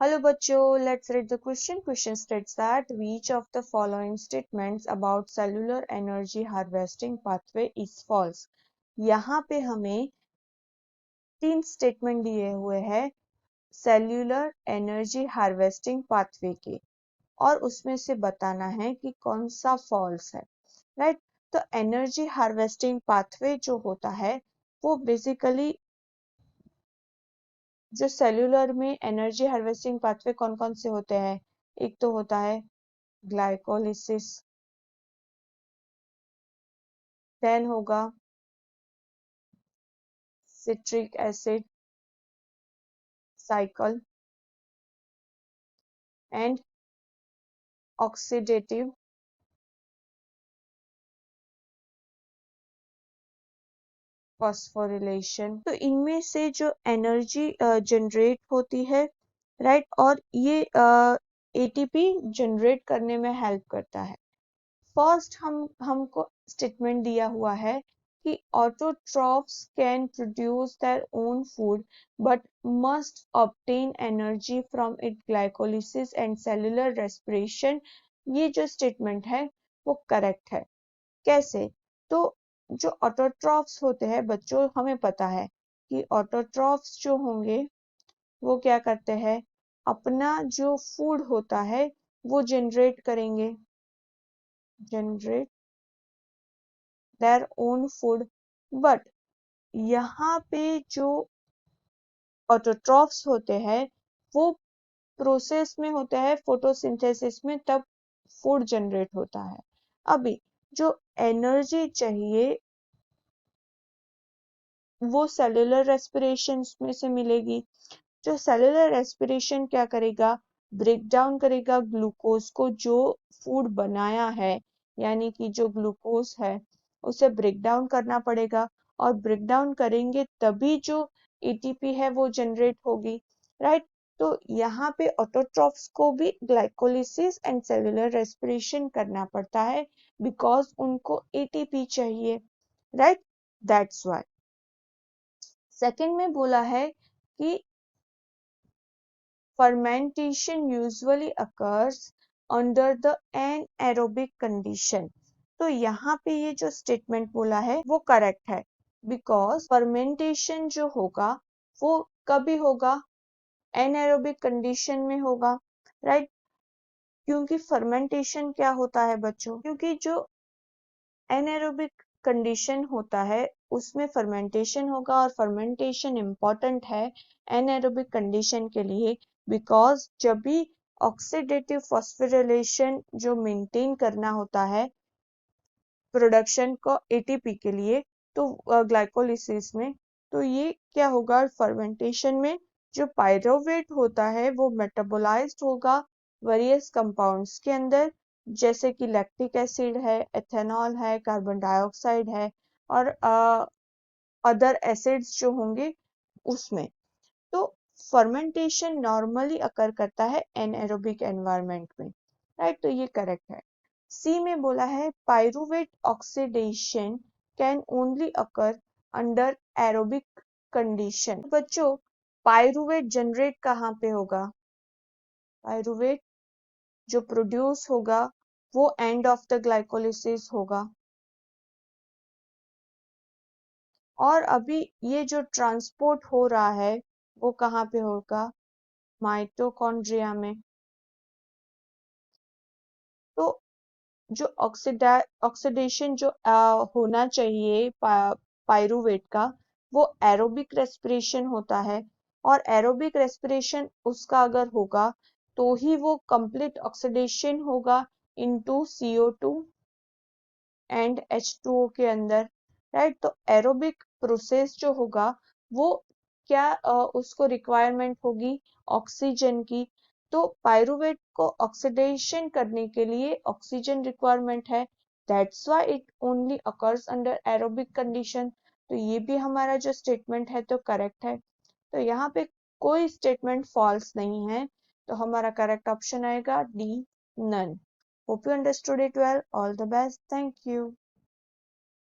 Hello बच्चों, let's read the question. Question states that which of the following statements about cellular energy harvesting pathway is false. यहाँ पे हमें 3 statement दिए हुए हैं सेल्यूलर एनर्जी हार्वेस्टिंग पाथवे के और उसमें से बताना है कि कौन सा फॉल्स है, राइट। तो एनर्जी हार्वेस्टिंग पाथवे जो होता है वो बेसिकली जो सेल्यूलर में एनर्जी हार्वेस्टिंग पाथवे कौन कौन से होते हैं, एक तो होता है ग्लाइकोलिसिस, देन होगा citric acid cycle and oxidative phosphorylation. तो इनमें से जो एनर्जी जनरेट होती है, राइट, और ये एटीपी जनरेट करने में हेल्प करता है। फर्स्ट हमको स्टेटमेंट दिया हुआ है कि autotrophs can produce their own food but must obtain energy from it glycolysis and cellular respiration. ये जो स्टेटमेंट है वो करेक्ट है। कैसे? तो जो ऑटोट्रॉफ्स होते हैं बच्चों, हमें पता है कि ऑटोट्रॉफ्स जो होंगे वो क्या करते हैं, अपना जो फूड होता है वो जनरेट करेंगे, generate their own food. But यहाँ पे जो ऑटोट्रॉफ्स होते हैं वो प्रोसेस में होते हैं फोटोसिंथेसिस में, तब फूड जनरेट होता है। अभी जो एनर्जी चाहिए वो सेलुलर रेस्पिरेशन में से मिलेगी। जो सेलुलर रेस्पिरेशन क्या करेगा, ब्रेक डाउन करेगा ग्लूकोज को, जो फूड बनाया है, यानी कि जो ग्लूकोज है उसे ब्रेक डाउन करना पड़ेगा और ब्रेक डाउन करेंगे तभी जो एटीपी है वो जनरेट होगी, राइट। तो यहाँ पे ऑटोट्रॉफ्स को भी ग्लाइकोलिसिस एंड सेलुलर रेस्पिरेशन करना पड़ता है बिकॉज उनको एटीपी चाहिए, राइट, दैट्स व्हाई। सेकंड में बोला है कि fermentation usually occurs under the anaerobic condition। तो यहाँ पे ये जो स्टेटमेंट बोला है वो करेक्ट है बिकॉज फर्मेंटेशन जो होगा वो कभी होगा, एनाएरोबिक कंडीशन में होगा, राइट। क्योंकि फर्मेंटेशन क्या होता है बच्चों, क्योंकि जो एनाएरोबिक कंडीशन होता है उसमें फर्मेंटेशन होगा और फर्मेंटेशन इम्पॉर्टेंट है एनाएरोबिक कंडीशन के लिए बिकॉज जब भी ऑक्सीडेटिव फॉस्फोरिलेशन जो मेंटेन करना होता है प्रोडक्शन को एटीपी के लिए, तो ग्लाइकोलिसिस में, तो ये क्या होगा, फर्मेंटेशन में जो पायरुवेट होता है वो मेटाबोलाइज्ड होगा वेरियस कंपाउंड्स के अंदर, जैसे कि लैक्टिक एसिड है, एथेनॉल है, कार्बन डाइऑक्साइड है और अदर एसिड्स जो होंगे उसमें। तो फर्मेंटेशन नॉर्मली अकर करता है एनएरोबिक एनवायरनमेंट में, राइट। तो ये करेक्ट है। सी में बोला है pyruvate oxidation can only occur under aerobic condition. बच्चों पायरुवेट जनरेट कहाँ पे होगा, पायरुवेट जो प्रोड्यूस होगा वो एंड ऑफ द ग्लाइकोलिसिस होगा और अभी ये जो ट्रांसपोर्ट हो रहा है वो कहाँ पे होगा, माइटोकॉन्ड्रिया में। तो जो ऑक्सीडेशन जो होना चाहिए पायरुवेट का वो एरोबिक रेस्पिरेशन होता है और एरोबिक रेस्पिरेशन उसका अगर होगा तो ही वो कंप्लीट ऑक्सीडेशन होगा इनटू CO2 एंड H2O के अंदर, राइट। तो एरोबिक प्रोसेस जो होगा वो क्या उसको रिक्वायरमेंट होगी ऑक्सीजन की। तो पायरुवेट को ऑक्सीडेशन करने के लिए ऑक्सीजन रिक्वायरमेंट है, that's why it only occurs under aerobic condition. तो ये भी हमारा जो स्टेटमेंट है तो करेक्ट है। तो यहाँ पे कोई स्टेटमेंट फॉल्स नहीं है, तो हमारा करेक्ट ऑप्शन आएगा D, none. Hope you understood it well, all the best, thank you.